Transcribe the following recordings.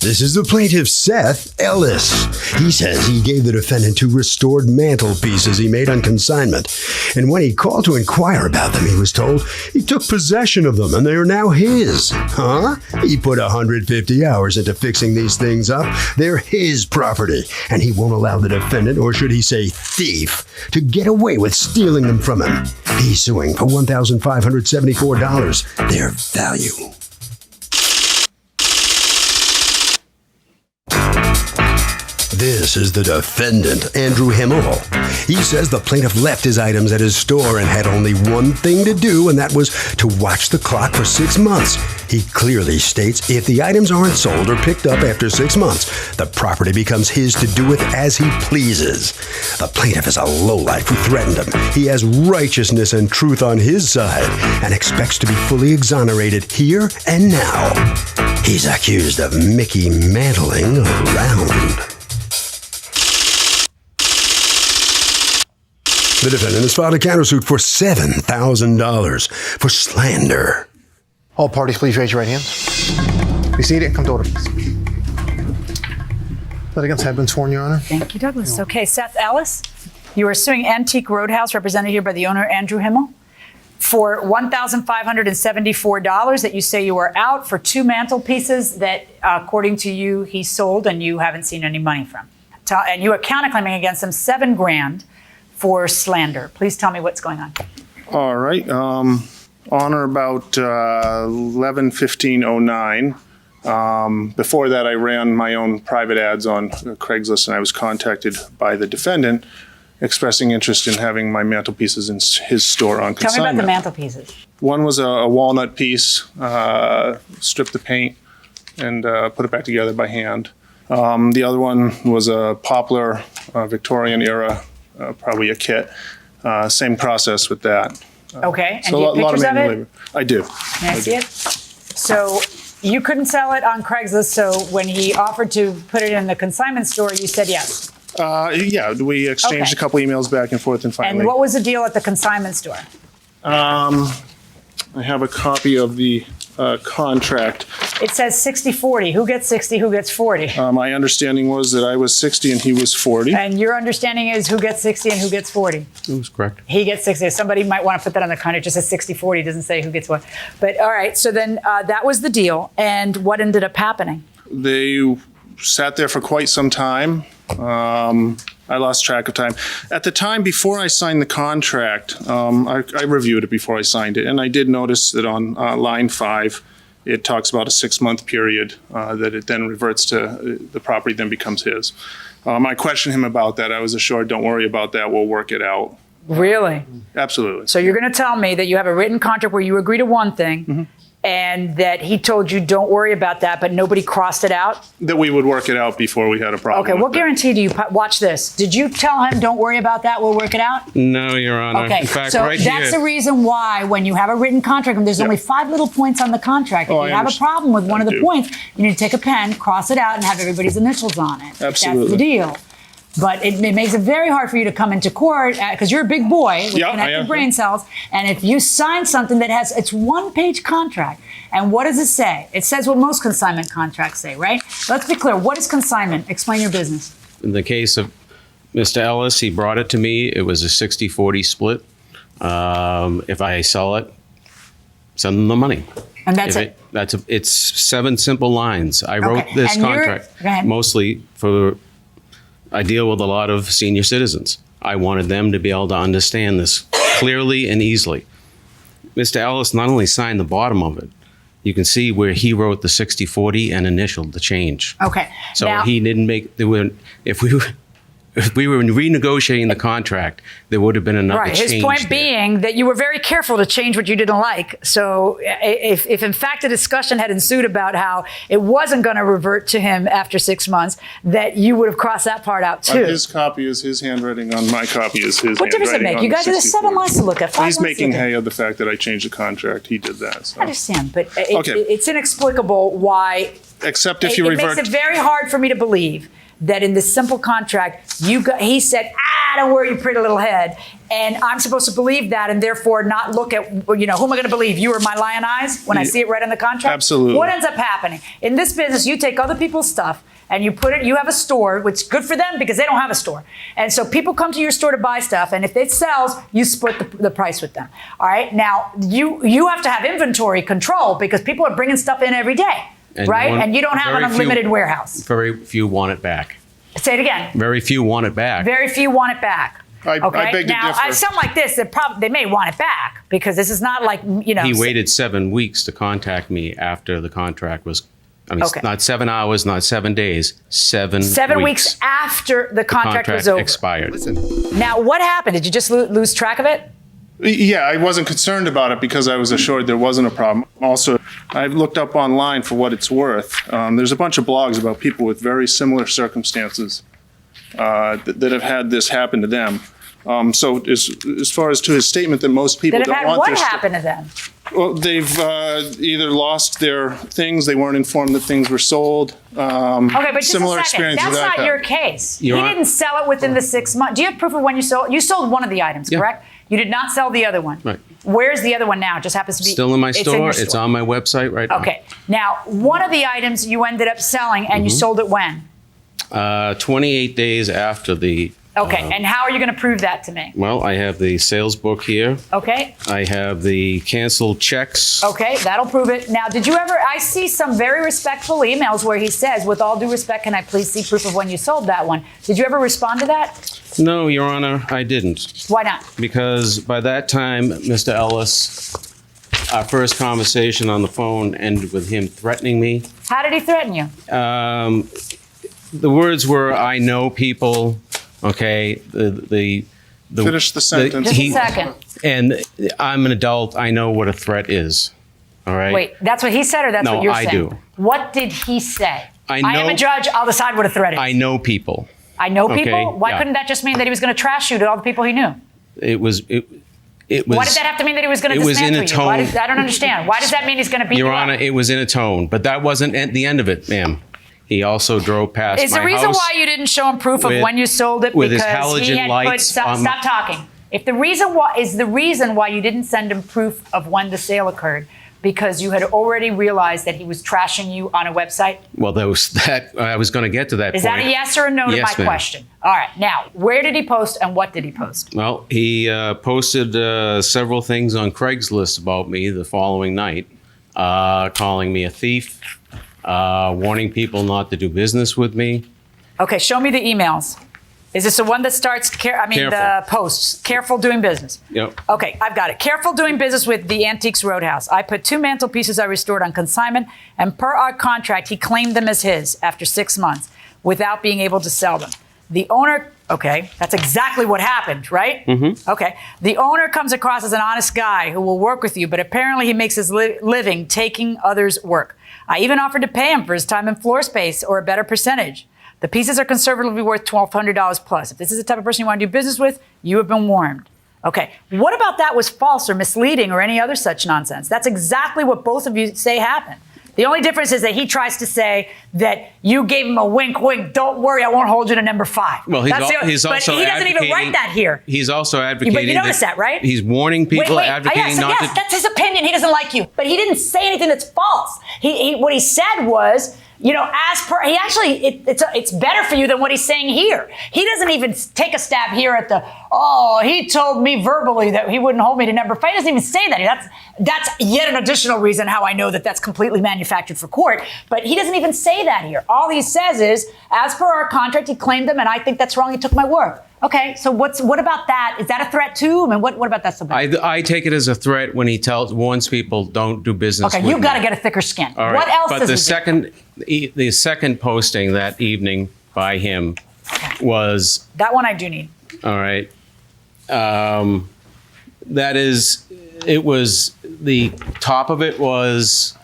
This is the plaintiff, Seth Ellis. He says he gave the defendant 2 restored mantelpieces he made on consignment. And when he called to inquire about them, he was told he took possession of them and they are now his. Huh? He put 150 hours into fixing these things up. They're his property, and he won't allow the defendant, or should he say thief, to get away with stealing them from him. He's suing for $1,574, their value. This is the defendant, Andrew Himmel. He says the plaintiff left his items at his store and had only one thing to do, and that was to watch the clock for 6 months. He clearly states if the items aren't sold or picked up after 6 months, the property becomes his to do with as he pleases. The plaintiff is a lowlife who threatened him. He has righteousness and truth on his side and expects to be fully exonerated here and now. He's accused of Mickey mantling around. The defendant has filed a countersuit for $7,000 for slander. All parties, please raise your right hands. Be seated and come to order, please. Litigants have been sworn, Your Honor. Thank you, Douglas. Okay, Seth Ellis, you are suing Antique Roadhouse, represented here by the owner, Andrew Himmel, for $1,574 that you say you are out for 2 mantelpieces that, according to you, he sold and you haven't seen any money from. And you are counterclaiming against him $7,000 for slander. Please tell me what's going on. All right. On or about 11/15/09. Before that, I ran my own private ads on Craigslist, and I was contacted by the defendant expressing interest in having my mantelpieces in his store on consignment. Tell me about the mantelpieces. One was a walnut piece, stripped the paint, and put it back together by hand. The other one was a poplar Victorian era, probably a kit. Same process with that. Okay, and So do you have pictures of it? labor. I do. May I see it? So you couldn't sell it on Craigslist, so when he offered to put it in the consignment store, you said yes. Yeah, we exchanged a couple emails back and forth, and finally. And what was the deal at the consignment store? I have a copy of the contract. It says 60-40. Who gets 60, who gets 40? My understanding was that I was 60 and he was 40. And your understanding is who gets 60 and who gets 40? That was correct. He gets 60. Somebody might want to put that on the contract. It just says 60-40. It doesn't say who gets what. But all right, so then that was the deal. And what ended up happening? They sat there for quite some time. I lost track of time. At the time before I signed the contract, I reviewed it before I signed it, and I did notice that on line 5, it talks about a 6-month period that it then reverts to the property then becomes his. I questioned him about that. I was assured, don't worry about that, we'll work it out. Really? Absolutely. So you're going to tell me that you have a written contract where you agree to one thing, and that he told you don't worry about that, but nobody crossed it out? That we would work it out before we had a problem. Okay, what guarantee do you, watch this. Did you tell him, don't worry about that, we'll work it out? No, Your Honor. Okay, In fact, so right that's the here. reason why when you have a written contract, and there's only 5 little points on the contract, if Oh, you I have a understand. problem with one of the do. points, you need to take a pen, cross it out, and have everybody's initials on it. Absolutely. That's the deal. But it makes it very hard for you to come into court because you're a big boy with Yeah, I connected am. brain cells. And if you sign something that has, it's 1-page contract. And what does it say? It says what most consignment contracts say, right? Let's be clear. What is consignment? Explain your business. In the case of Mr. Ellis, he brought it to me. It was a 60-40 split. If I sell it, send them the money. And that's it. It's 7 simple lines. I wrote this And you're- contract go ahead. mostly for, I deal with a lot of senior citizens. I wanted them to be able to understand this clearly and easily. Mr. Ellis not only signed the bottom of it, you can see where he wrote the 60-40 and initialed the change. Okay. So Now- he didn't make, if we were renegotiating the contract, there would have been another Right. change His point there. being that you were very careful to change what you didn't like. So if in fact a discussion had ensued about how it wasn't going to revert to him after 6 months, that you would have crossed that part out too. His copy is his handwriting on my copy is his What difference does it handwriting make? on You the guys, there's 7 60-40. lines to look at. 5 He's lines to making look at. hay of the fact that I changed the contract. He did that. So. I understand, but Okay. it's inexplicable why. Except if you it revert. makes it very hard for me to believe that in this simple contract, he said, don't worry your pretty little head. And I'm supposed to believe that and therefore not look at, who am I going to believe? You or my lion eyes when I see it right on the contract? Absolutely. What ends up happening? In this business, you take other people's stuff and you have a store, which is good for them because they don't have a store. And so people come to your store to buy stuff, and if it sells, you split the price with them. All right? Now, you have to have inventory control because people are bringing stuff in every day, right? And you don't have an unlimited warehouse. Very few want it back. Say it again. Very few want it back. Very few want it back. I beg to now, differ. something like this, they may want it back because this is not like, He waited 7 weeks to contact me after the contract was, not 7 hours, not 7 days, 7 weeks after the contract was over. Expired. Now, what happened? Did you just lose track of it? Yeah, I wasn't concerned about it because I was assured there wasn't a problem. Also, I looked up online for what it's worth. There's a bunch of blogs about people with very similar circumstances that have had this happen to them. So as far as to his statement that most people That don't have had want what their happened to them? Well, they've either lost their things, they weren't informed that things were sold. Okay, but just similar a second. experiences That's I've not your had. case. You're He on- didn't sell it within the 6 months. Do you have proof of when you sold? You sold one of the items, Yeah. correct? You did not sell the other one. Right. Where's the other one now? It just happens to be Still in my it's store. your It's on my website right now. Okay. Now, one of the items you ended up selling, and you sold it when? 28 days after the. Okay. And how are you going to prove that to me? Well, I have the sales book here. Okay. I have the canceled checks. Okay, that'll prove it. Now, did you ever, I see some very respectful emails where he says, with all due respect, can I please see proof of when you sold that one? Did you ever respond to that? No, Your Honor, I didn't. Why not? Because by that time, Mr. Ellis, our first conversation on the phone ended with him threatening me. How did he threaten you? The words were, I know people, okay? Finish the sentence. Just a second. And I'm an adult, I know what a threat is, all right? Wait, that's what he said or that's No, what you're I saying? do. What did he say? I am know- a judge, I'll decide what a threat is. I know people. I know people? Okay, Why yeah. couldn't that just mean that he was going to trash you to all the people he knew? It was. Why did that have to mean that he was going to it was in dismantle a you? tone- I don't understand. Why does that mean he's going to beat Your you Honor, up? it was in a tone, but that wasn't at the end of it, ma'am. He also drove past Is my the reason house why you didn't show him proof of with- when you sold it with his because he halogen had lights stop on my- talking. If the reason why you didn't send him proof of when the sale occurred because you had already realized that he was trashing you on a website? Well, that was that. I was going to get to that Is point. that a yes or a no to Yes, my ma'am. question? All right. Now, where did he post and what did he post? Well, he posted several things on Craigslist about me the following night, calling me a thief, warning people not to do business with me. Okay, show me the emails. Is this the one that starts, the Careful. posts, careful doing business? Yep. Okay, I've got it. Careful doing business with the Antiques Roadhouse. I put 2 mantelpieces I restored on consignment, and per our contract, he claimed them as his after 6 months without being able to sell them. The owner, okay, that's exactly what happened, right? Mm-hmm. Okay. The owner comes across as an honest guy who will work with you, but apparently he makes his living taking others' work. I even offered to pay him for his time and floor space or a better percentage. The pieces are conservatively worth $1,200 plus. If this is the type of person you want to do business with, you have been warned. Okay, what about that was false or misleading or any other such nonsense? That's exactly what both of you say happened. The only difference is that he tries to say that you gave him a wink, wink, don't worry, I won't hold you to number 5. Well, he's but also he doesn't even advocating- write that here. He's also advocating. But you notice that, right? He's warning people, Wait, advocating not yes, to. that's his opinion. He doesn't like you. But he didn't say anything that's false. What he said was, as per, he actually, it's better for you than what he's saying here. He doesn't even take a stab here at he told me verbally that he wouldn't hold me to number 5. He doesn't even say that. That's yet an additional reason how I know that that's completely manufactured for court. But he doesn't even say that here. All he says is, as per our contract, he claimed them, and I think that's wrong. He took my word. Okay, so what about that? Is that a threat too? I mean, what about that? So bad? I take it as a threat when he warns people don't do business. Okay, with you've got to me. get a thicker skin. All right. What else But does he do? the second posting that evening by him was That one I do need. all right. It was the top of it was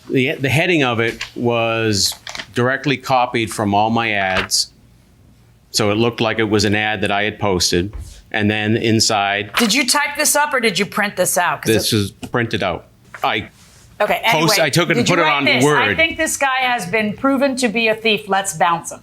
the heading of it was directly copied from all my ads. So it looked like it was an ad that I had posted. And then inside, Did you type this up or did you print this out? 'Cause this was printed out. Okay, anyway, I took it and did you put it write on this? Word. I think this guy has been proven to be a thief. Let's bounce him.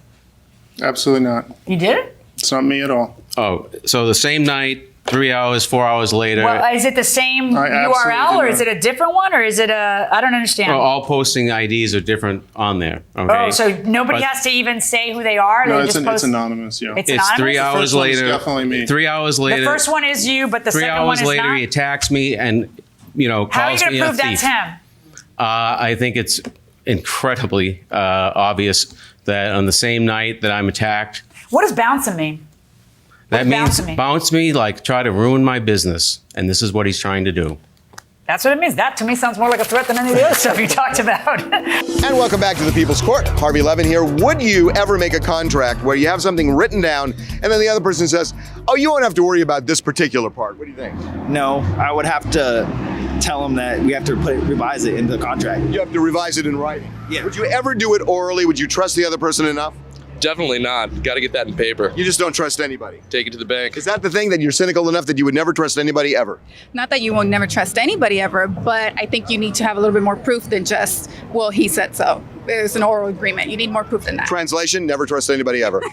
Absolutely not. You did it? It's not me at all. Oh, so the same night, 3 hours, 4 hours later. Well, is it the same I absolutely URL or did is it a different one or is it I don't understand. Well, all posting IDs are different on there. Okay. Oh, so nobody But has to even say who they are? No, They it's, just it's post. anonymous, yeah. It's It's anonymous? 3 hours first one's later. definitely me. 3 hours later. The first one is you, but the 3 second one hours is later, not? he attacks me and, How are you calls going me to a prove that's thief. him? I think it's incredibly obvious that on the same night that I'm attacked, What does bouncing mean? that does means bounce me? bounce me, like try to ruin my business. And this is what he's trying to do. That's what it means. That to me sounds more like a threat than any of the other stuff you talked about. And welcome back to the People's Court. Harvey Levin here. Would you ever make a contract where you have something written down and then the other person says, oh, you won't have to worry about this particular part? What do you think? No, I would have to tell them that we have to revise it into the contract. You have to revise it in writing. Yeah. Would you ever do it orally? Would you trust the other person enough? Definitely not. Got to get that in paper. You just don't trust anybody. Take it to the bank. Is that the thing, that you're cynical enough that you would never trust anybody ever? Not that you will never trust anybody ever, but I think you need to have a little bit more proof than just, well, he said so. There's an oral agreement. You need more proof than that. Translation, never trust anybody ever.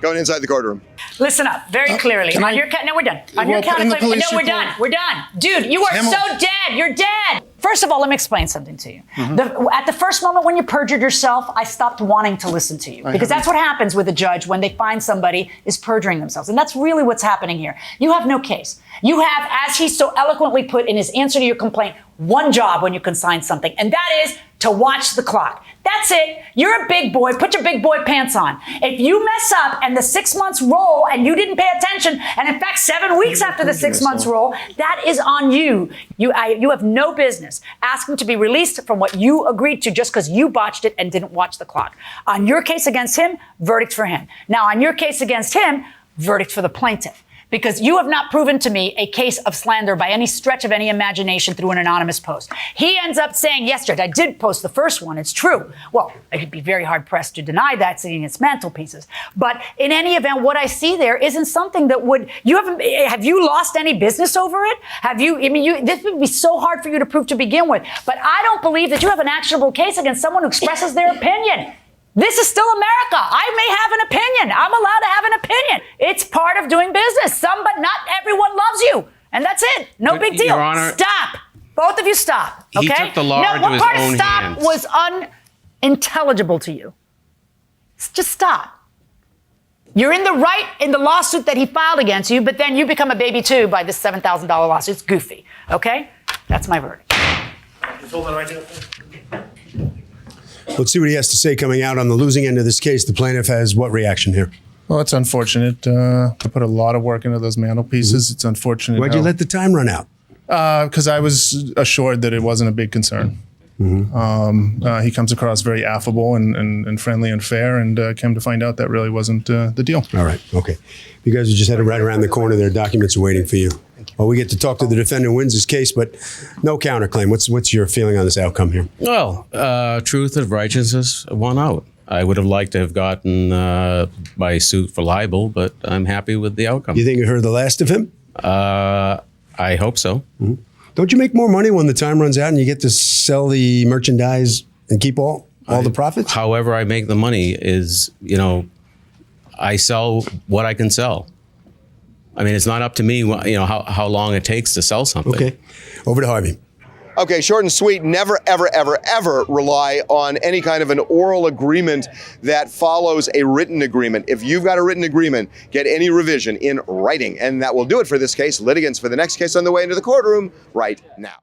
Going inside the courtroom. Listen up, very clearly. can On I- your no, we're done. On your Well, in the counterclaim, police no, we're report- done. We're done, dude. You are Hamill- so dead. You're dead. First of all, let me explain something to you. Mm-hmm. At the first moment when you perjured yourself, I stopped wanting to listen to you because that's what happens with a judge when they find somebody is perjuring themselves, and that's really what's happening here. You have no case. You have, as he so eloquently put in his answer to your complaint, one job when you consign something, and that is to watch the clock. That's it. You're a big boy. Put your big boy pants on. If you mess up and the 6 months roll and you didn't pay attention, and in fact 7 weeks after the 6 months roll, that is on you. You have no business asking to be released from what you agreed to just because you botched it and didn't watch the clock. On your case against him, verdict for him. Now, on your case against him, verdict for the plaintiff. Because you have not proven to me a case of slander by any stretch of any imagination through an anonymous post. He ends up saying, yes, Judge, I did post the first one. It's true. Well, I'd be very hard pressed to deny that, seeing it's mantelpieces. But in any event, what I see there isn't something that would, have you lost any business over it? This would be so hard for you to prove to begin with. But I don't believe that you have an actionable case against someone who expresses their opinion. This is still America. I may have an opinion. I'm allowed to have an opinion. It's part of doing business. But not everyone loves you. And that's it. No But, big deal. Your Honor, Stop. Both of you stop. He Okay? took the law now, into what his part of own stop hands. was unintelligible to you? Just stop. You're in the right in the lawsuit that he filed against you, but then you become a baby too by this $7,000 lawsuit. It's goofy. Okay? That's my verdict. Let's see what he has to say coming out on the losing end of this case. The plaintiff has what reaction here? Well, it's unfortunate. I put a lot of work into those mantelpieces. It's unfortunate. Why'd you let the time run out? Because I was assured that it wasn't a big concern. He comes across very affable and friendly and fair, and came to find out that really wasn't the deal. All right. Okay. You guys are just headed right around the corner. There are documents waiting for you. Well, we get to talk to the defendant, wins his case, but no counterclaim. What's your feeling on this outcome here? Well, truth and righteousness won out. I would have liked to have gotten my suit for libel, but I'm happy with the outcome. You think you heard the last of him? I hope so. Don't you make more money when the time runs out and you get to sell the merchandise and keep all the profits? However I make the money is, I sell what I can sell. I mean, it's not up to me, how long it takes to sell something. Okay. Over to Harvey. Okay, short and sweet. Never, ever, ever, ever rely on any kind of an oral agreement that follows a written agreement. If you've got a written agreement, get any revision in writing. And that will do it for this case. Litigants for the next case on the way into the courtroom right now.